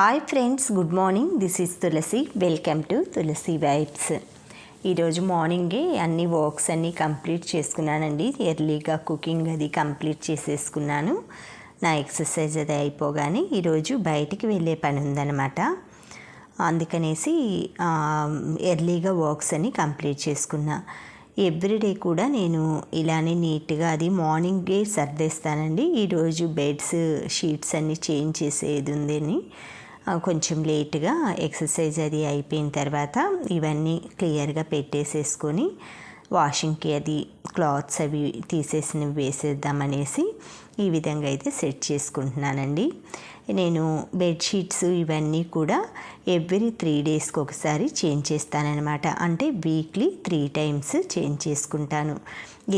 Hi friends, good morning. This is Tulasi. Welcome to Tulasi vibes. ఈరోజు మార్నింగే అన్ని వర్క్స్ అన్నీ కంప్లీట్ చేసుకున్నానండి. ఎర్లీగా కుకింగ్ అది కంప్లీట్ చేసేసుకున్నాను. నా ఎక్సర్సైజ్ అది అయిపోగానే ఈరోజు బయటికి వెళ్ళే పని ఉందన్నమాట. అందుకనేసి ఎర్లీగా వర్క్స్ అన్నీ కంప్లీట్ చేసుకున్నా. ఎవ్రీడే కూడా నేను ఇలానే నీట్గా అది మార్నింగే సర్దేస్తానండి. ఈరోజు బెడ్స్ షీట్స్ అన్నీ చేంజ్ చేసేది ఉందని కొంచెం లేట్గా ఎక్సర్సైజ్ అది అయిపోయిన తర్వాత ఇవన్నీ క్లియర్గా పెట్టేసేసుకొని వాషింగ్కి అది క్లాత్స్ అవి తీసేసినవి వేసేద్దామనేసి ఈ విధంగా అయితే సెట్ చేసుకుంటున్నానండి. నేను బెడ్షీట్స్ ఇవన్నీ కూడా ఎవ్రీ 3 డేస్కి ఒకసారి చేంజ్ చేస్తానన్నమాట. అంటే వీక్లీ 3 టైమ్స్ చేంజ్ చేసుకుంటాను.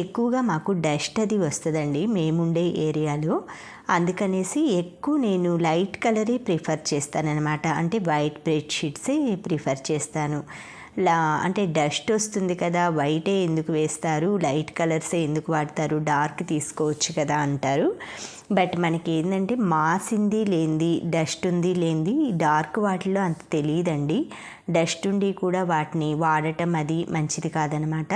ఎక్కువగా మాకు డస్ట్ అది వస్తుందండి మేముండే ఏరియాలో. అందుకనేసి ఎక్కువ నేను లైట్ కలరే ప్రిఫర్ చేస్తానన్నమాట. అంటే వైట్ బెడ్షీట్సే ప్రిఫర్ చేస్తాను. అంటే డస్ట్ వస్తుంది కదా, వైటే ఎందుకు వేస్తారు, లైట్ కలర్సే ఎందుకు వాడతారు, డార్క్ తీసుకోవచ్చు కదా అంటారు. బట్ మనకి ఏంటంటే మాసింది లేనిది, డస్ట్ ఉంది లేనిది డార్క్ వాటిలో అంత తెలియదండి. డస్ట్ ఉండి కూడా వాటిని వాడటం అది మంచిది కాదనమాట.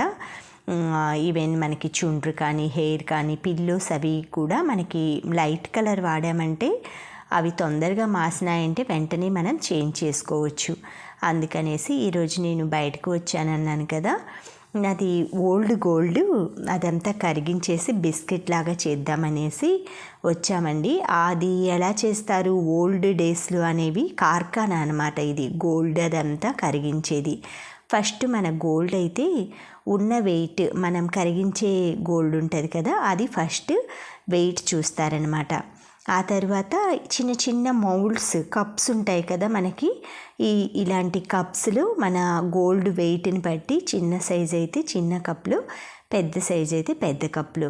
ఈవెన్ మనకి చుండ్రు కానీ హెయిర్ కానీ పిల్లోస్ అవి కూడా మనకి లైట్ కలర్ వాడామంటే అవి తొందరగా మాసినాయంటే వెంటనే మనం చేంజ్ చేసుకోవచ్చు. అందుకనేసి ఈరోజు నేను బయటకు వచ్చానన్నాను కదా, అది ఓల్డ్ గోల్డ్ అదంతా కరిగించేసి బిస్కెట్ లాగా చేద్దామనేసి వచ్చామండి. అది ఎలా చేస్తారు ఓల్డ్ డేస్లో అనేవి కార్ఖానా అనమాట. ఇది గోల్డ్ అదంతా కరిగించేది. ఫస్ట్ మన గోల్డ్ అయితే ఉన్న వెయిట్, మనం కరిగించే గోల్డ్ ఉంటుంది కదా, అది ఫస్ట్ వెయిట్ చూస్తారనమాట. ఆ తర్వాత చిన్న చిన్న మౌల్డ్స్ కప్స్ ఉంటాయి కదా మనకి, ఇలాంటి కప్స్లో మన గోల్డ్ వెయిట్ని బట్టి చిన్న సైజ్ అయితే చిన్న కప్పులు, పెద్ద సైజ్ అయితే పెద్ద కప్పులు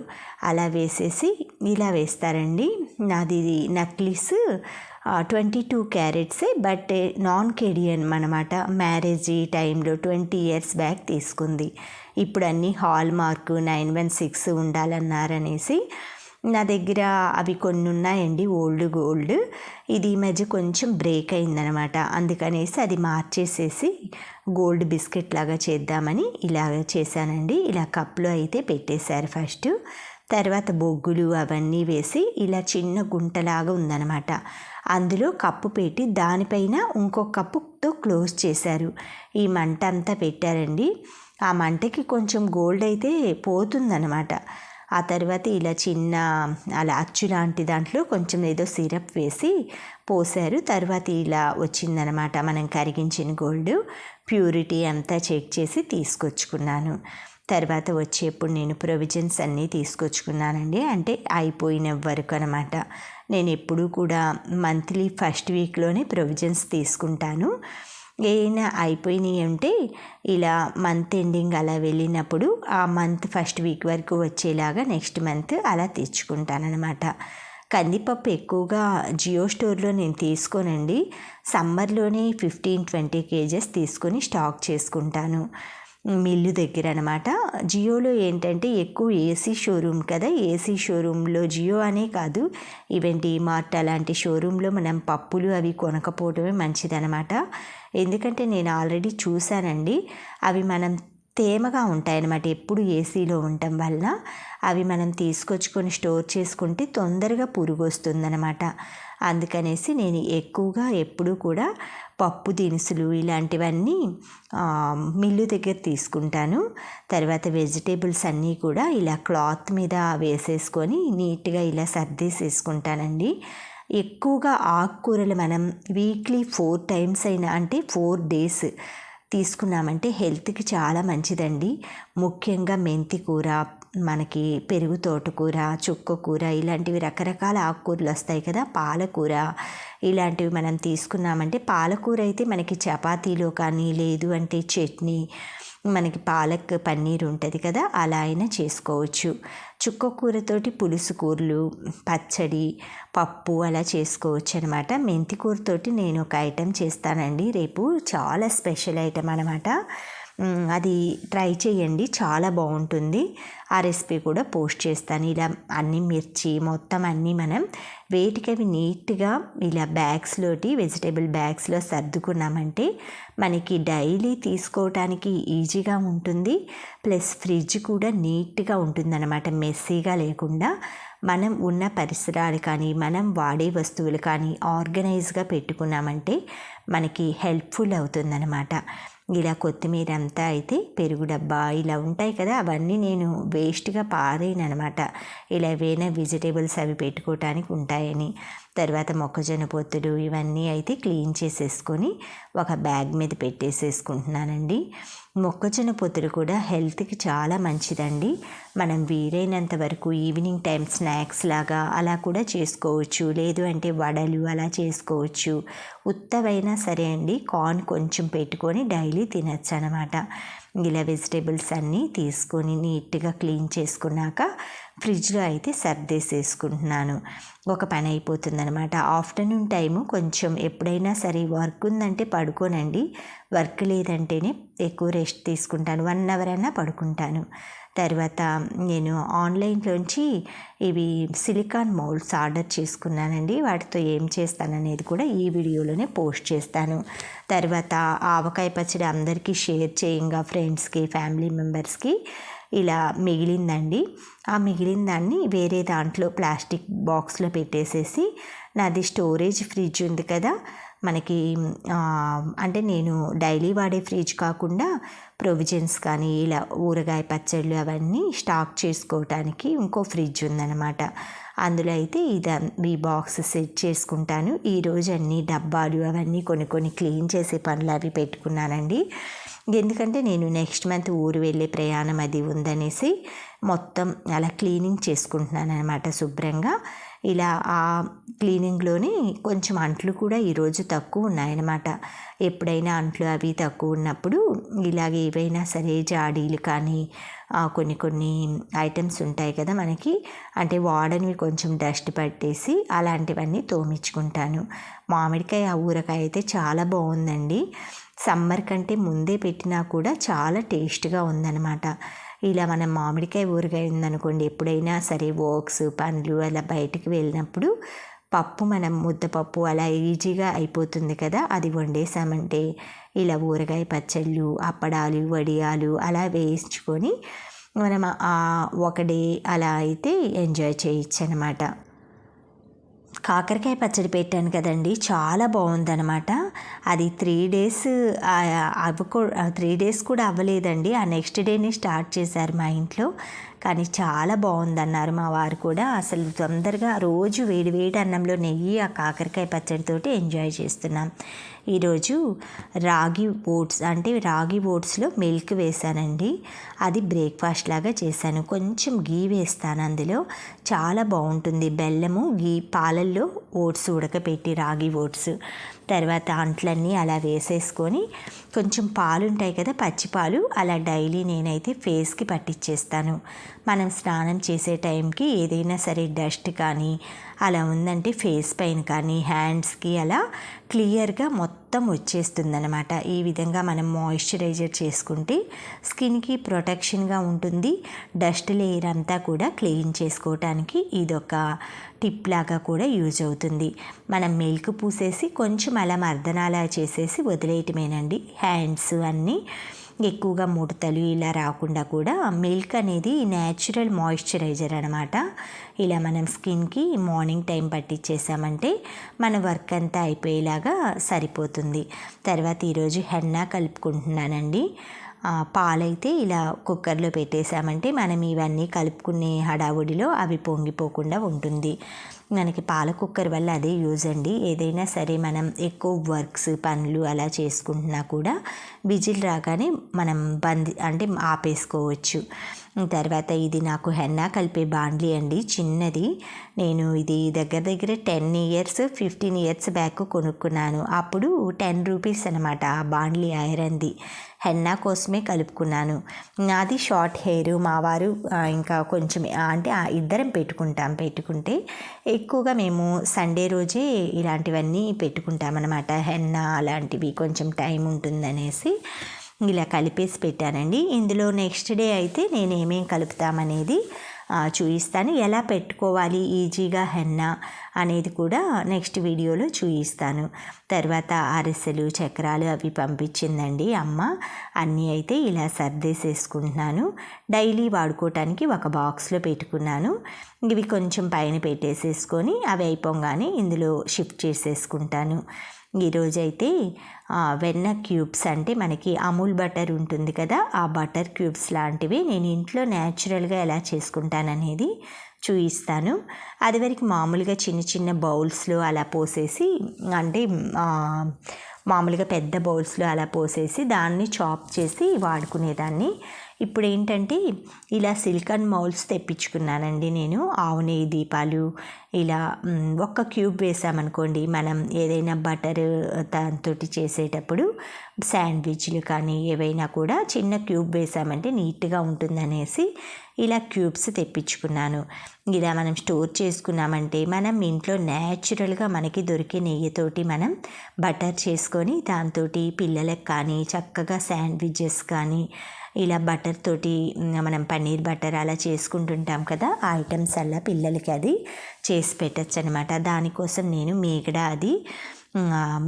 అలా వేసేసి ఇలా వేస్తారండి. నాది నక్లీస్ 22 క్యారెట్సే, బట్ నాన్ కేడియన్ అనమాట. మ్యారేజ్ టైంలో 20 ఇయర్స్ బ్యాక్ తీసుకుంది. ఇప్పుడు అన్నీ హాల్ మార్క్ 916 ఉండాలన్నారనేసి నా దగ్గర అవి కొన్ని ఉన్నాయండి ఓల్డ్ గోల్డ్. ఇది ఈ మధ్య కొంచెం బ్రేక్ అయిందనమాట. అందుకనేసి అది మార్చేసేసి గోల్డ్ బిస్కెట్ లాగా చేద్దామని ఇలాగ చేశానండి. ఇలా కప్లో అయితే పెట్టేశారు ఫస్ట్. తర్వాత బొగ్గులు అవన్నీ వేసి ఇలా చిన్న గుంటలాగా ఉందన్నమాట. అందులో కప్పు పెట్టి దానిపైన ఇంకొక కప్పుతో క్లోజ్ చేశారు. ఈ మంట అంతా పెట్టారండి. ఆ మంటకి కొంచెం గోల్డ్ అయితే పోతుందన్నమాట. ఆ తర్వాత ఇలా చిన్న అలా అచ్చు లాంటి దాంట్లో కొంచెం ఏదో సిరప్ వేసి పోసారు. తర్వాత ఇలా వచ్చిందనమాట మనం కరిగించిన గోల్డ్. ప్యూరిటీ అంతా చెక్ చేసి తీసుకొచ్చుకున్నాను. తర్వాత వచ్చేప్పుడు నేను ప్రొవిజన్స్ అన్నీ తీసుకొచ్చుకున్నానండి. అంటే అయిపోయిన వరకు అనమాట. నేను ఎప్పుడూ కూడా మంత్లీ ఫస్ట్ వీక్లోనే ప్రొవిజన్స్ తీసుకుంటాను. ఏమైనా అయిపోయినాయి అంటే ఇలా మంత్ ఎండింగ్ అలా వెళ్ళినప్పుడు ఆ మంత్ ఫస్ట్ వీక్ వరకు వచ్చేలాగా నెక్స్ట్ మంత్ అలా తెచ్చుకుంటానమాట. కందిపప్పు ఎక్కువగా జియో స్టోర్లో నేను తీసుకోనండి. సమ్మర్లోనే 15-20 కేజెస్ తీసుకొని స్టాక్ చేసుకుంటాను మిల్లు దగ్గర అనమాట. జియోలో ఏంటంటే ఎక్కువ ఏసీ షోరూమ్ కదా, ఏసీ షోరూంలో జియో అనే కాదు, ఈవెన్ డీమార్ట్ అలాంటి షోరూంలో మనం పప్పులు అవి కొనకపోవడమే మంచిదనమాట. ఎందుకంటే నేను ఆల్రెడీ చూశానండి, అవి మనం తేమగా ఉంటాయన్నమాట. ఎప్పుడు ఏసీలో ఉండటం వల్ల అవి మనం తీసుకొచ్చుకొని స్టోర్ చేసుకుంటే తొందరగా పురుగు వస్తుందన్నమాట. అందుకనేసి నేను ఎక్కువగా ఎప్పుడూ కూడా పప్పు దినుసులు ఇలాంటివన్నీ మిల్లు దగ్గర తీసుకుంటాను. తర్వాత వెజిటేబుల్స్ అన్నీ కూడా ఇలా క్లాత్ మీద వేసేసుకొని నీట్గా ఇలా సర్దేసేసుకుంటానండి. ఎక్కువగా ఆకుకూరలు మనం వీక్లీ 4 టైమ్స్ అయినా, అంటే 4 డేస్ తీసుకున్నామంటే హెల్త్కి చాలా మంచిదండి. ముఖ్యంగా మెంతి కూర, మనకి పెరుగు తోటకూర, చుక్కకూర ఇలాంటివి రకరకాల ఆకుకూరలు వస్తాయి కదా, పాలకూర ఇలాంటివి మనం తీసుకున్నామంటే, పాలకూర అయితే మనకి చపాతీలో కానీ లేదు అంటే చట్నీ, మనకి పాలక్ పన్నీర్ ఉంటుంది కదా, అలా అయినా చేసుకోవచ్చు. చుక్కకూరతోటి పులుసు కూరలు, పచ్చడి, పప్పు అలా చేసుకోవచ్చు అనమాట. మెంతి కూరతోటి నేను ఒక ఐటెం చేస్తానండి రేపు, చాలా స్పెషల్ ఐటెం అనమాట. అది ట్రై చేయండి, చాలా బాగుంటుంది. ఆ రెసిపీ కూడా పోస్ట్ చేస్తాను. ఇలా అన్ని మిర్చి మొత్తం అన్నీ మనం వేటికవి నీట్గా ఇలా బ్యాగ్స్లోటి వెజిటేబుల్ బ్యాగ్స్లో సర్దుకున్నామంటే మనకి డైలీ తీసుకోవటానికి ఈజీగా ఉంటుంది. ప్లస్ ఫ్రిడ్జ్ కూడా నీట్గా ఉంటుందన్నమాట, మెస్సీగా లేకుండా. మనం ఉన్న పరిసరాలు కానీ మనం వాడే వస్తువులు కానీ ఆర్గనైజ్గా పెట్టుకున్నామంటే మనకి హెల్ప్ఫుల్ అవుతుందన్నమాట. ఇలా కొత్తిమీర అంతా అయితే పెరుగు డబ్బా ఇలా ఉంటాయి కదా, అవన్నీ నేను వేస్ట్గా పారేయను అనమాట. ఇలా ఏవైనా వెజిటేబుల్స్ అవి పెట్టుకోవటానికి ఉంటాయని. తర్వాత మొక్కజొన్న పొత్తులు ఇవన్నీ అయితే క్లీన్ చేసేసుకొని ఒక బ్యాగ్ మీద పెట్టేసేసుకుంటున్నానండి. మొక్కజొన్న పొత్తులు కూడా హెల్త్కి చాలా మంచిదండి. మనం వీలైనంత వరకు ఈవినింగ్ టైం స్నాక్స్ లాగా అలా కూడా చేసుకోవచ్చు, లేదు అంటే వడలు అలా చేసుకోవచ్చు. ఉత్తవైనా సరే అండి, కార్న్ కొంచెం పెట్టుకొని డైలీ తినచ్చు అనమాట. ఇలా వెజిటేబుల్స్ అన్నీ తీసుకొని నీట్గా క్లీన్ చేసుకున్నాక ఫ్రిడ్జ్లో అయితే సర్దేసేసుకుంటున్నాను. ఒక పని అయిపోతుందనమాట. ఆఫ్టర్నూన్ టైము కొంచెం ఎప్పుడైనా సరే వర్క్ ఉందంటే పడుకోనండి, వర్క్ లేదంటేనే ఎక్కువ రెస్ట్ తీసుకుంటాను, 1 అవర్ అయినా పడుకుంటాను. తర్వాత నేను ఆన్లైన్లోంచి ఇవి సిలికాన్ మౌల్డ్స్ ఆర్డర్ చేసుకున్నానండి. వాటితో ఏం చేస్తాననేది కూడా ఈ వీడియోలోనే పోస్ట్ చేస్తాను. తర్వాత ఆవకాయ పచ్చడి అందరికీ షేర్ చేయంగా ఫ్రెండ్స్కి ఫ్యామిలీ మెంబర్స్కి ఇలా మిగిలిందండి. ఆ మిగిలిన దాన్ని వేరే దాంట్లో ప్లాస్టిక్ బాక్స్లో పెట్టేసేసి, నాది స్టోరేజ్ ఫ్రిడ్జ్ ఉంది కదా మనకి, అంటే నేను డైలీ వాడే ఫ్రిడ్జ్ కాకుండా ప్రొవిజన్స్ కానీ ఇలా ఊరగాయ పచ్చళ్ళు అవన్నీ స్టాక్ చేసుకోవటానికి ఇంకో ఫ్రిడ్జ్ ఉందన్నమాట. అందులో అయితే ఈ బాక్స్ సెట్ చేసుకుంటాను. ఈరోజు అన్ని డబ్బాలు అవన్నీ కొన్ని క్లీన్ చేసే పనులు అవి పెట్టుకున్నానండి. ఎందుకంటే నేను నెక్స్ట్ మంత్ ఊరు వెళ్ళే ప్రయాణం అది ఉందనేసి మొత్తం అలా క్లీనింగ్ చేసుకుంటున్నాను అనమాట శుభ్రంగా. ఇలా ఆ క్లీనింగ్లోనే కొంచెం అంట్లు కూడా ఈరోజు తక్కువ ఉన్నాయన్నమాట. ఎప్పుడైనా అంట్లు అవి తక్కువ ఉన్నప్పుడు ఇలాగ ఏవైనా సరే జాడీలు కానీ కొన్ని ఐటమ్స్ ఉంటాయి కదా మనకి, అంటే వాడనివి కొంచెం డస్ట్ పట్టేసి అలాంటివన్నీ తోమించుకుంటాను. మామిడికాయ ఊరకాయ అయితే చాలా బాగుందండి. సమ్మర్ కంటే ముందే పెట్టినా కూడా చాలా టేస్ట్గా ఉందన్నమాట. ఇలా మనం మామిడికాయ ఊరగాయ ఉందనుకోండి, ఎప్పుడైనా సరే వర్క్స్ పనులు అలా బయటికి వెళ్ళినప్పుడు పప్పు మనం ముద్దపప్పు అలా ఈజీగా అయిపోతుంది కదా, అది వండేసామంటే ఇలా ఊరగాయ పచ్చళ్ళు అప్పడాలు వడియాలు అలా వేయించుకొని మనం ఒక డే అలా అయితే ఎంజాయ్ చేయొచ్చు అనమాట. కాకరకాయ పచ్చడి పెట్టాను కదండి, చాలా బాగుందనమాట. అది 3 డేస్ 3 డేస్ కూడా అవ్వలేదండి, ఆ నెక్స్ట్ డేనే స్టార్ట్ చేశారు మా ఇంట్లో. కానీ చాలా బాగుందన్నారు మా వారు కూడా. అసలు తొందరగా రోజు వేడి అన్నంలో నెయ్యి ఆ కాకరకాయ పచ్చడితోటి ఎంజాయ్ చేస్తున్నాం. ఈరోజు రాగి ఓట్స్లో మిల్క్ వేసానండి. అది బ్రేక్ఫాస్ట్ లాగా చేశాను. కొంచెం గీ వేస్తాను అందులో, చాలా బాగుంటుంది. బెల్లము గీ పాలల్లో ఓట్స్ ఉడకపెట్టి రాగి ఓట్స్, తర్వాత అంట్లన్నీ అలా వేసేసుకొని కొంచెం పాలు ఉంటాయి కదా పచ్చి పాలు, అలా డైలీ నేనైతే ఫేస్కి పట్టించేస్తాను. మనం స్నానం చేసే టైంకి ఏదైనా సరే డస్ట్ కానీ అలా ఉందంటే ఫేస్ పైన కానీ హ్యాండ్స్కి అలా క్లియర్గా మొత్తం వచ్చేస్తుందన్నమాట. ఈ విధంగా మనం మాయిశ్చరైజర్ చేసుకుంటే స్కిన్కి ప్రొటెక్షన్గా ఉంటుంది. డస్ట్ లేయర్ అంతా కూడా క్లీన్ చేసుకోవటానికి ఇదొక టిప్ లాగా కూడా యూజ్ అవుతుంది. మనం మిల్క్ పూసేసి కొంచెం అలా మర్దనాలా చేసేసి వదిలేయటమేనండి. హ్యాండ్స్ అన్నీ ఎక్కువగా ముడతలు ఇలా రాకుండా కూడా మిల్క్ అనేది న్యాచురల్ మాయిశ్చరైజర్ అనమాట. ఇలా మనం స్కిన్కి మార్నింగ్ టైం పట్టించేసామంటే మన వర్క్ అంతా అయిపోయేలాగా సరిపోతుంది. తర్వాత ఈరోజు హెన్నా కలుపుకుంటున్నానండి. పాలైతే ఇలా కుక్కర్లో పెట్టేసామంటే మనం ఇవన్నీ కలుపుకునే హడావుడిలో అవి పొంగిపోకుండా ఉంటుంది. మనకి పాల కుక్కర్ వల్ల అదే యూజ్ అండి. ఏదైనా సరే మనం ఎక్కువ వర్క్స్ పనులు అలా చేసుకుంటున్నా కూడా విజిల్ రాగానే మనం ఆపేసుకోవచ్చు. తర్వాత ఇది నాకు హెన్నా కలిపే బాండ్లీ అండి, చిన్నది. నేను ఇది దగ్గర 10 ఇయర్స్ 15 ఇయర్స్ బ్యాక్ కొనుక్కున్నాను. అప్పుడు 10 రూపీస్ అనమాట ఆ బాండ్లీ ఐరన్ది. హెన్నా కోసమే కలుపుకున్నాను. నాది షార్ట్ హెయిర్, మా వారు ఇంకా కొంచెం అంటే ఇద్దరం పెట్టుకుంటే ఎక్కువగా మేము సండే రోజే ఇలాంటివన్నీ పెట్టుకుంటామన్నమాట. హెన్నా అలాంటివి కొంచెం టైం ఉంటుందనేసి ఇలా కలిపేసి పెట్టానండి. ఇందులో నెక్స్ట్ డే అయితే నేను ఏమేం కలుపుతామనేది చూపిస్తాను. ఎలా పెట్టుకోవాలి ఈజీగా హెన్నా అనేది కూడా నెక్స్ట్ వీడియోలో చూపిస్తాను. తర్వాత అరిసెలు చక్రాలు అవి పంపించిందండి అమ్మ. అన్నీ అయితే ఇలా సర్దేసేసుకుంటున్నాను. డైలీ వాడుకోవటానికి ఒక బాక్స్లో పెట్టుకున్నాను. ఇవి కొంచెం పైన పెట్టేసేసుకొని అవి అయిపోగానే ఇందులో షిఫ్ట్ చేసేసుకుంటాను. ఈరోజైతే వెన్న క్యూబ్స్ అంటే మనకి అమూల్ బటర్ ఉంటుంది కదా, ఆ బటర్ క్యూబ్స్ లాంటివి నేను ఇంట్లో న్యాచురల్గా ఎలా చేసుకుంటాననేది చూపిస్తాను. అది వరకు మామూలుగా చిన్న చిన్న బౌల్స్లో అలా పోసేసి, అంటే మామూలుగా పెద్ద బౌల్స్లో అలా పోసేసి దాన్ని చాప్ చేసి వాడుకునేదాన్ని. ఇప్పుడు ఏంటంటే ఇలా సిలికాన్ మౌల్డ్స్ తెప్పించుకున్నానండి నేను. ఆవు నెయ్యి దీపాలు ఇలా ఒక్క క్యూబ్ వేసామనుకోండి, మనం ఏదైనా బటర్ దాంతో చేసేటప్పుడు శాండ్విచ్లు కానీ ఏవైనా కూడా చిన్న క్యూబ్ వేసామంటే నీట్గా ఉంటుందనేసి ఇలా క్యూబ్స్ తెప్పించుకున్నాను. ఇలా మనం స్టోర్ చేసుకున్నామంటే మనం ఇంట్లో న్యాచురల్గా మనకి దొరికే నెయ్యితోటి మనం బటర్ చేసుకొని దాంతో పిల్లలకు కానీ చక్కగా శాండ్విచెస్ కానీ ఇలా బటర్ తోటి మనం పన్నీర్ బటర్ అలా చేసుకుంటుంటాం కదా, ఆ ఐటమ్స్ అలా పిల్లలకి అది చేసి పెట్టచ్చు అనమాట. దానికోసం నేను మీగడ అది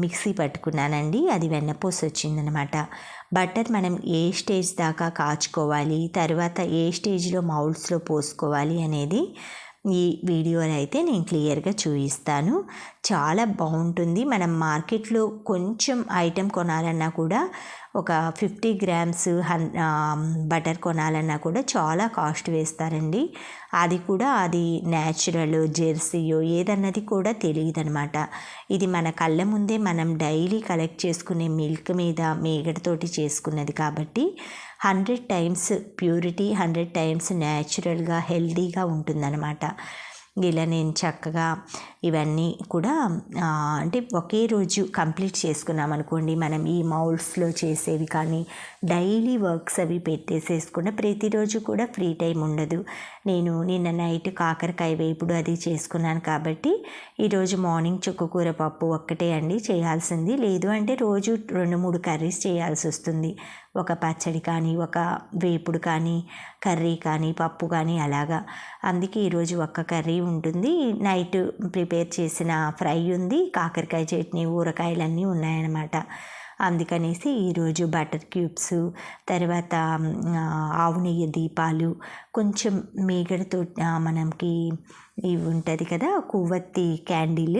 మిక్సీ పట్టుకున్నానండి. అది వెన్నపూస వచ్చిందనమాట. బటర్ మనం ఏ స్టేజ్ దాకా కాచుకోవాలి, తర్వాత ఏ స్టేజ్లో మౌల్డ్స్లో పోసుకోవాలి అనేది ఈ వీడియోలో అయితే నేను క్లియర్గా చూపిస్తాను. చాలా బాగుంటుంది. మనం మార్కెట్లో కొంచెం ఐటెం కొనాలన్నా కూడా ఒక 50 గ్రామ్స్ బటర్ కొనాలన్నా కూడా చాలా కాస్ట్ వేస్తారండి. అది కూడా అది న్యాచురల్ జెర్సీయో ఏదన్నది కూడా తెలియదు అనమాట. ఇది మన కళ్ళ ముందే మనం డైలీ కలెక్ట్ చేసుకునే మిల్క్ మీద మేగడతోటి చేసుకున్నది కాబట్టి 100 టైమ్స్ ప్యూరిటీ, 100 టైమ్స్ న్యాచురల్గా హెల్దీగా ఉంటుందన్నమాట. ఇలా నేను చక్కగా ఇవన్నీ కూడా అంటే ఒకే రోజు కంప్లీట్ చేసుకున్నాం అనుకోండి, మనం ఈ మౌల్డ్స్లో చేసేవి కానీ డైలీ వర్క్స్ అవి పెట్టేసేసుకున్న ప్రతిరోజు కూడా ఫ్రీ టైం ఉండదు. నేను నిన్న నైట్ కాకరకాయ వేపుడు అది చేసుకున్నాను కాబట్టి ఈరోజు మార్నింగ్ చుక్కకూర పప్పు ఒక్కటే అండి చేయాల్సింది. లేదు అంటే రోజు 2-3 కర్రీస్ చేయాల్సి వస్తుంది. ఒక పచ్చడి కానీ, ఒక వేపుడు కానీ, కర్రీ కానీ, పప్పు కానీ అలాగా. అందుకే ఈరోజు ఒక్క కర్రీ ఉంటుంది. నైట్ ప్రిపేర్ చేసిన ఫ్రై ఉంది, కాకరకాయ చట్నీ, ఊరకాయలన్నీ ఉన్నాయన్నమాట. అందుకనేసి ఈరోజు బటర్ క్యూబ్స్, తర్వాత ఆవు నెయ్యి దీపాలు, కొంచెం మీగడతో మనకి ఇవి ఉంటుంది కదా కొవ్వొత్తి క్యాండిల్,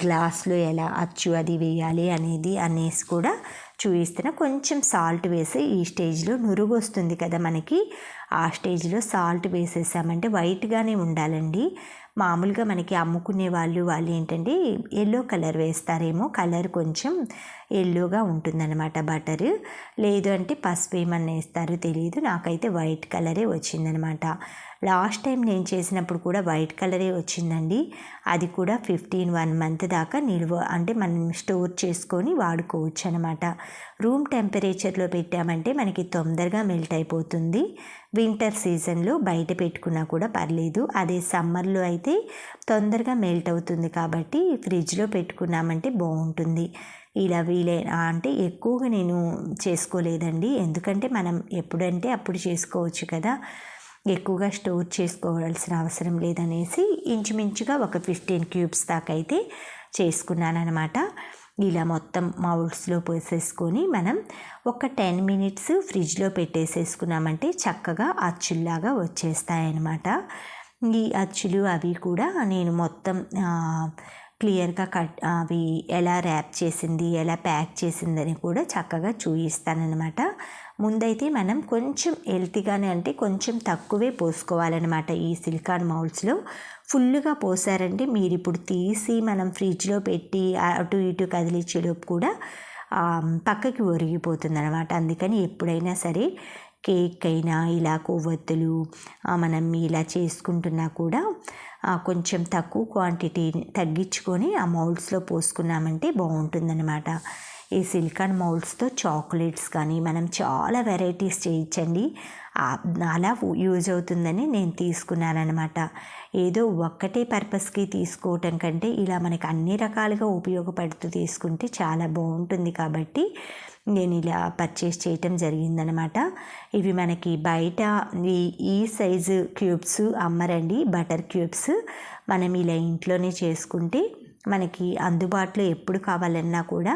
గ్లాస్లో ఎలా అచ్చు అది వేయాలి అనేది అనేసి కూడా చూపిస్తున్నా. కొంచెం సాల్ట్ వేసి ఈ స్టేజ్లో నురుగు వస్తుంది కదా మనకి, ఆ స్టేజ్లో సాల్ట్ వేసేసామంటే వైట్గానే ఉండాలండి. మామూలుగా మనకి అమ్ముకునే వాళ్ళు ఏంటంటే ఎల్లో కలర్ వేస్తారేమో, కలర్ కొంచెం ఎల్లోగా ఉంటుందన్నమాట బటర్. లేదు అంటే పసుపు ఏమన్నా వేస్తారో తెలియదు, నాకైతే వైట్ కలరే వచ్చిందనమాట. లాస్ట్ టైం నేను చేసినప్పుడు కూడా వైట్ కలరే వచ్చిందండి. అది కూడా 1 మంత్ దాకా నిల్వ, అంటే మనం స్టోర్ చేసుకొని వాడుకోవచ్చు అనమాట. రూమ్ టెంపరేచర్లో పెట్టామంటే మనకి తొందరగా మెల్ట్ అయిపోతుంది. వింటర్ సీజన్లో బయట పెట్టుకున్నా కూడా పర్లేదు. అదే సమ్మర్లో అయితే తొందరగా మెల్ట్ అవుతుంది కాబట్టి ఫ్రిడ్జ్లో పెట్టుకున్నామంటే బాగుంటుంది. ఇలా అంటే ఎక్కువగా నేను చేసుకోలేదండి, ఎందుకంటే మనం ఎప్పుడంటే అప్పుడు చేసుకోవచ్చు కదా, ఎక్కువగా స్టోర్ చేసుకోవాల్సిన అవసరం లేదనేసి ఇంచుమించుగా ఒక 15 క్యూబ్స్ దాకా అయితే చేసుకున్నాను అనమాట. ఇలా మొత్తం మౌల్డ్స్లో పోసేసుకొని మనం ఒక 10 మినిట్స్ ఫ్రిడ్జ్లో పెట్టేసేసుకున్నామంటే చక్కగా అచ్చుల్లాగా వచ్చేస్తాయన్నమాట. ఈ అచ్చులు అవి కూడా నేను మొత్తం క్లియర్గా అవి ఎలా ర్యాప్ చేసింది, ఎలా ప్యాక్ చేసిందని కూడా చక్కగా చూపిస్తానన్నమాట. ముందైతే మనం కొంచెం హెల్తీగానే, అంటే కొంచెం తక్కువే పోసుకోవాలన్నమాట. ఈ సిలికాన్ మౌల్డ్స్లో ఫుల్గా పోసారంటే మీరు ఇప్పుడు తీసి మనం ఫ్రిడ్జ్లో పెట్టి అటు ఇటు కదిలించేలోపు కూడా పక్కకి ఒరిగిపోతుంది అనమాట. అందుకని ఎప్పుడైనా సరే కేక్ అయినా ఇలా కొవ్వొత్తులు మనం ఇలా చేసుకుంటున్నా కూడా కొంచెం తక్కువ క్వాంటిటీ తగ్గించుకొని ఆ మౌల్డ్స్లో పోసుకున్నామంటే బాగుంటుందన్నమాట. ఈ సిలికాన్ మౌల్డ్స్తో చాక్లెట్స్ కానీ మనం చాలా వెరైటీస్ చేయొచ్చండి. అలా యూజ్ అవుతుందని నేను తీసుకున్నాను అనమాట. ఏదో ఒక్కటే పర్పస్కి తీసుకోవటం కంటే ఇలా మనకి అన్ని రకాలుగా ఉపయోగపడుతూ తీసుకుంటే చాలా బాగుంటుంది కాబట్టి నేను ఇలా పర్చేస్ చేయటం జరిగిందనమాట. ఇవి మనకి బయట ఈ సైజు క్యూబ్స్ అమ్మరండి, బటర్ క్యూబ్స్. మనం ఇలా ఇంట్లోనే చేసుకుంటే మనకి అందుబాటులో ఎప్పుడు కావాలన్నా కూడా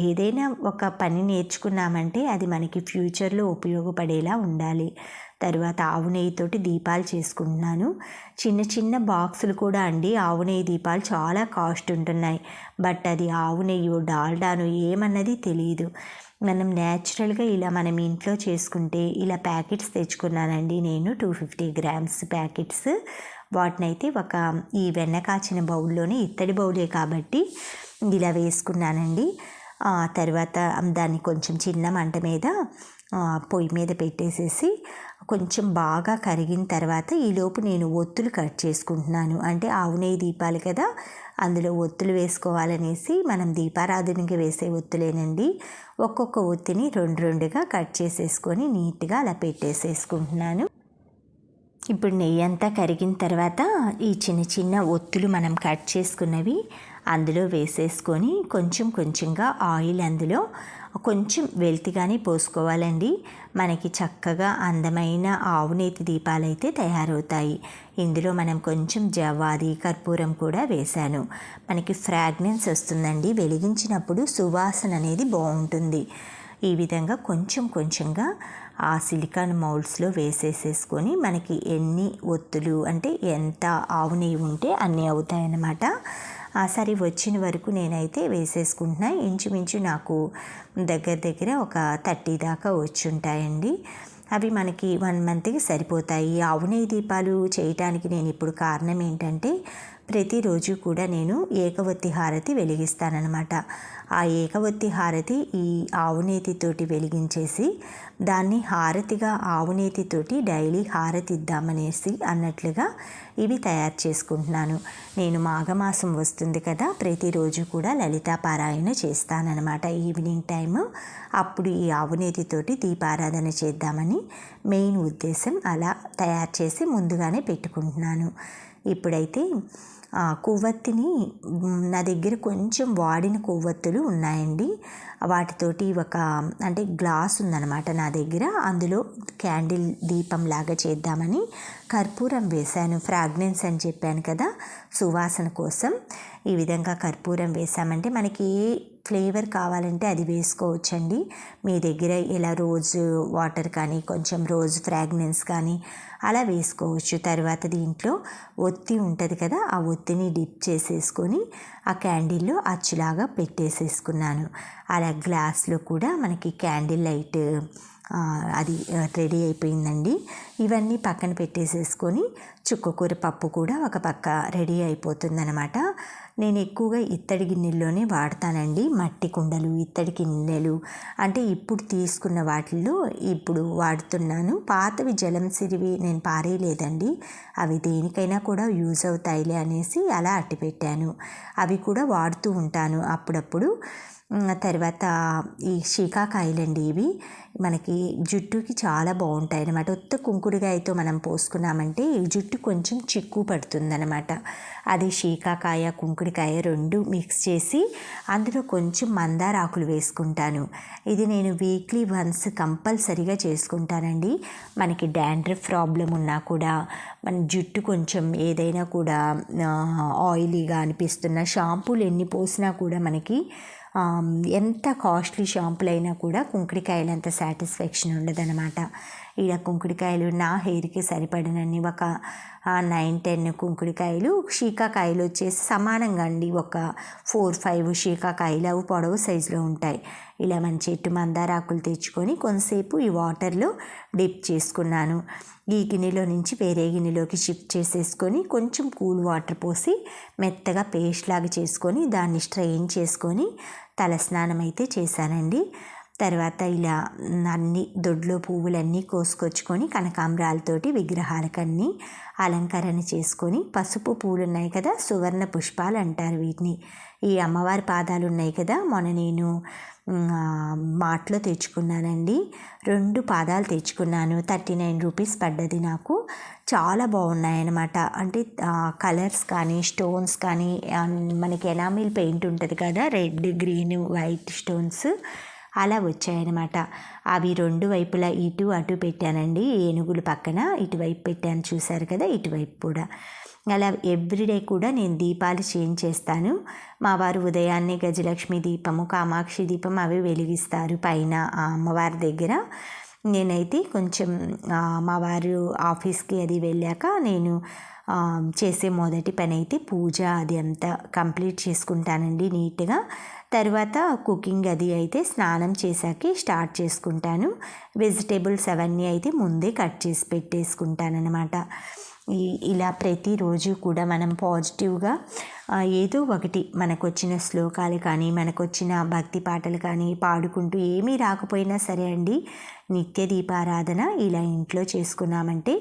ఏదైనా ఒక పని నేర్చుకున్నామంటే అది మనకి ఫ్యూచర్లో ఉపయోగపడేలా ఉండాలి. తర్వాత ఆవు నెయ్యితోటి దీపాలు చేసుకుంటున్నాను. చిన్న చిన్న బాక్సులు కూడా అండి ఆవు నెయ్యి దీపాలు చాలా కాస్ట్ ఉంటున్నాయి. బట్ అది ఆవు నెయ్యో డాల్డానో ఏమన్నది తెలియదు. మనం న్యాచురల్గా ఇలా మనం ఇంట్లో చేసుకుంటే ఇలా ప్యాకెట్స్ తెచ్చుకున్నానండి నేను, 250 గ్రామ్స్ ప్యాకెట్స్. వాటినైతే ఒక ఈ వెన్న కాచిన బౌల్లోనే, ఇత్తడి బౌలే కాబట్టి ఇలా వేసుకున్నానండి. తర్వాత దాన్ని కొంచెం చిన్న మంట మీద పొయ్యి మీద పెట్టేసేసి కొంచెం బాగా కరిగిన తర్వాత ఈలోపు నేను ఒత్తులు కట్ చేసుకుంటున్నాను. అంటే ఆవు నెయ్యి దీపాలు కదా, అందులో ఒత్తులు వేసుకోవాలనేసి మనం దీపారాధనకి వేసే ఒత్తులేనండి. ఒక్కొక్క ఒత్తిని 2 కట్ చేసేసుకొని నీట్గా అలా పెట్టేసేసుకుంటున్నాను. ఇప్పుడు నెయ్యి అంతా కరిగిన తర్వాత ఈ చిన్న చిన్న ఒత్తులు మనం కట్ చేసుకున్నవి అందులో వేసేసుకొని కొంచెం కొంచెంగా ఆయిల్ అందులో కొంచెం వెల్తిగానే పోసుకోవాలండి. మనకి చక్కగా అందమైన ఆవునేతి దీపాలు అయితే తయారవుతాయి. ఇందులో మనం కొంచెం జవ్వాది కర్పూరం కూడా వేశాను. మనకి ఫ్రాగ్రెన్స్ వస్తుందండి, వెలిగించినప్పుడు సువాసన అనేది బాగుంటుంది. ఈ విధంగా కొంచెం కొంచెంగా ఆ సిలికాన్ మౌల్డ్స్లో వేసేసేసుకొని మనకి ఎన్ని ఒత్తులు అంటే ఎంత ఆవు నెయ్యి ఉంటే అన్నీ అవుతాయన్నమాట. సరే వచ్చిన వరకు నేనైతే వేసేసుకుంటున్నా. ఇంచుమించు నాకు దగ్గర ఒక 30 దాకా వచ్చి ఉంటాయండి. అవి మనకి 1 మంత్కి సరిపోతాయి. ఆవు నెయ్యి దీపాలు చేయటానికి నేను ఇప్పుడు కారణం ఏంటంటే ప్రతిరోజు కూడా నేను ఏకవత్తి హారతి వెలిగిస్తానన్నమాట. ఆ ఏకవత్తి హారతి ఈ ఆవునేతితోటి వెలిగించేసి దాన్ని హారతిగా ఆవునేతితోటి డైలీ హారతి ఇద్దామనేసి అన్నట్లుగా ఇవి తయారు చేసుకుంటున్నాను. నేను మాఘమాసం వస్తుంది కదా, ప్రతిరోజు కూడా లలితా పారాయణ చేస్తానన్నమాట ఈవినింగ్ టైము. అప్పుడు ఈ ఆవునేతితోటి దీపారాధన చేద్దామని మెయిన్ ఉద్దేశం. అలా తయారు చేసి ముందుగానే పెట్టుకుంటున్నాను. ఇప్పుడైతే కొవ్వొత్తిని నా దగ్గర కొంచెం వాడిన కొవ్వొత్తులు ఉన్నాయండి. వాటితోటి ఒక అంటే గ్లాస్ ఉందన్నమాట నా దగ్గర, అందులో క్యాండిల్ దీపం లాగా చేద్దామని కర్పూరం వేశాను. ఫ్రాగ్రెన్స్ అని చెప్పాను కదా, సువాసన కోసం. ఈ విధంగా కర్పూరం వేసామంటే మనకి ఏ ఫ్లేవర్ కావాలంటే అది వేసుకోవచ్చండి. మీ దగ్గర ఇలా రోజ్ వాటర్ కానీ కొంచెం రోజ్ ఫ్రాగ్రెన్స్ కానీ అలా వేసుకోవచ్చు. తర్వాత దీంట్లో ఒత్తి ఉంటుంది కదా, ఆ ఒత్తిని డిప్ చేసేసుకొని ఆ క్యాండిల్లో అచ్చులాగా పెట్టేసేసుకున్నాను. అలా గ్లాస్లో కూడా మనకి క్యాండిల్ లైట్ అది రెడీ అయిపోయిందండి. ఇవన్నీ పక్కన పెట్టేసేసుకొని చుక్కకూర పప్పు కూడా ఒక పక్క రెడీ అయిపోతుందన్నమాట. నేను ఎక్కువగా ఇత్తడి గిన్నెల్లోనే వాడతానండి. మట్టి కుండలు, ఇత్తడి గిన్నెలు అంటే ఇప్పుడు తీసుకున్న వాటిల్లో ఇప్పుడు వాడుతున్నాను. పాతవి జలం సిరివి నేను పారేయలేదండి, అవి దేనికైనా కూడా యూజ్ అవుతాయిలే అనేసి అలా అట్టి పెట్టాను. అవి కూడా వాడుతూ ఉంటాను అప్పుడప్పుడు. తర్వాత ఈ శీకాకాయలండి, ఇవి మనకి జుట్టుకి చాలా బాగుంటాయి అన్నమాట. ఉత్త కుంకుడుకాయతో మనం పోసుకున్నామంటే జుట్టు కొంచెం చిక్కు పడుతుందన్నమాట. అది శీకాకాయ కుంకుడికాయ 2 మిక్స్ చేసి అందులో కొంచెం మందార ఆకులు వేసుకుంటాను. ఇది నేను వీక్లీ వన్స్ కంపల్సరీగా చేసుకుంటానండి. మనకి డాండ్రఫ్ ప్రాబ్లం ఉన్నా కూడా, మన జుట్టు కొంచెం ఏదైనా కూడా ఆయిలీగా అనిపిస్తున్న షాంపూలు ఎన్ని పోసినా కూడా మనకి ఎంత కాస్ట్లీ షాంపులు అయినా కూడా కుంకుడికాయలు అంత సాటిస్ఫాక్షన్ ఉండదన్నమాట. ఇలా కుంకుడికాయలు నా హెయిర్కి సరిపడినన్ని ఒక 9-10 కుంకుడికాయలు, శీకాకాయలు వచ్చేసి సమానంగా అండి ఒక 4-5 శీకాకాయలు, అవి పొడవు సైజులో ఉంటాయి. ఇలా మన చెట్టు మందారాకులు తెచ్చుకొని కొంతసేపు ఈ వాటర్లో డిప్ చేసుకున్నాను. ఈ గిన్నెలో నుంచి వేరే గిన్నెలోకి షిఫ్ట్ చేసేసుకొని కొంచెం కూల్ వాటర్ పోసి మెత్తగా పేస్ట్ లాగా చేసుకొని దాన్ని స్ట్రెయిన్ చేసుకొని తలస్నానం అయితే చేశానండి. తర్వాత ఇలా అన్ని దొడ్లో పువ్వులన్నీ కోసుకొచ్చుకొని కనకాంబరాలతోటి విగ్రహాలకన్నీ అలంకరణ చేసుకొని, పసుపు పూలు ఉన్నాయి కదా, సువర్ణ పుష్పాలు అంటారు వీటిని. ఈ అమ్మవారి పాదాలు ఉన్నాయి కదా, మొన్న నేను మార్ట్లో తెచ్చుకున్నానండి. 2 పాదాలు తెచ్చుకున్నాను. 39 రూపీస్ పడ్డది నాకు. చాలా బాగున్నాయన్నమాట. అంటే కలర్స్ కానీ స్టోన్స్ కానీ మనకి ఎనామిల్ పెయింట్ ఉంటుంది కదా, రెడ్ గ్రీన్ వైట్ స్టోన్స్ అలా వచ్చాయన్నమాట. అవి 2 వైపులా ఇటు అటు పెట్టానండి. ఏనుగుల పక్కన ఇటువైపు పెట్టాను, చూశారు కదా, ఇటువైపు కూడా. అలా ఎవ్రీడే కూడా నేను దీపాలు చేంజ్ చేస్తాను. మా వారు ఉదయాన్నే గజలక్ష్మి దీపము, కామాక్షి దీపం అవి వెలిగిస్తారు పైన ఆ అమ్మవారి దగ్గర. నేనైతే కొంచెం మా వారు ఆఫీస్కి అది వెళ్ళాక నేను చేసే మొదటి పని అయితే పూజ అది అంతా కంప్లీట్ చేసుకుంటానండి నీట్గా. తర్వాత కుకింగ్ అది అయితే స్నానం చేశాకే స్టార్ట్ చేసుకుంటాను. వెజిటేబుల్స్ అవన్నీ అయితే ముందే కట్ చేసి పెట్టేసుకుంటానన్నమాట. ఇలా ప్రతిరోజు కూడా మనం పాజిటివ్గా ఏదో ఒకటి మనకు వచ్చిన శ్లోకాలు కానీ మనకు వచ్చిన భక్తి పాటలు కానీ పాడుకుంటూ, ఏమీ రాకపోయినా సరే అండి, నిత్య దీపారాధన ఇలా ఇంట్లో చేసుకున్నామంటే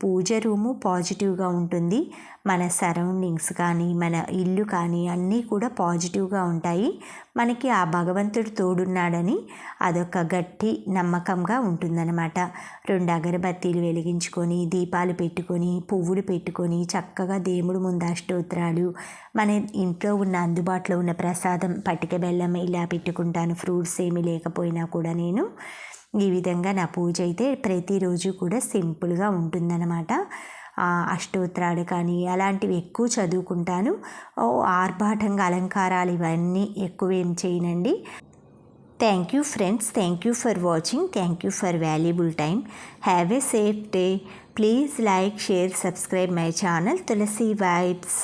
పూజ రూము పాజిటివ్గా ఉంటుంది. మన సరౌండింగ్స్ కానీ మన ఇల్లు కానీ అన్నీ కూడా పాజిటివ్గా ఉంటాయి. మనకి ఆ భగవంతుడు తోడున్నాడని అదొక గట్టి నమ్మకంగా ఉంటుందన్నమాట. 2 అగరబత్తీలు వెలిగించుకొని, దీపాలు పెట్టుకొని, పువ్వులు పెట్టుకొని, చక్కగా దేవుడి ముందు అష్టోత్తరాలు, మన ఇంట్లో ఉన్న అందుబాటులో ఉన్న ప్రసాదం పటిక బెల్లం ఇలా పెట్టుకుంటాను. ఫ్రూట్స్ ఏమీ లేకపోయినా కూడా నేను ఈ విధంగా నా పూజ అయితే ప్రతిరోజు కూడా సింపుల్గా ఉంటుందన్నమాట. అష్టోత్తరాలు కానీ అలాంటివి ఎక్కువ చదువుకుంటాను. ఆర్భాటంగా అలంకారాలు ఇవన్నీ ఎక్కువ ఏం చేయనండి. Thank you friends, thank you for watching, thank you for valuable time. Have a safe day. Please like, share, subscribe my channel Tulasi vibes.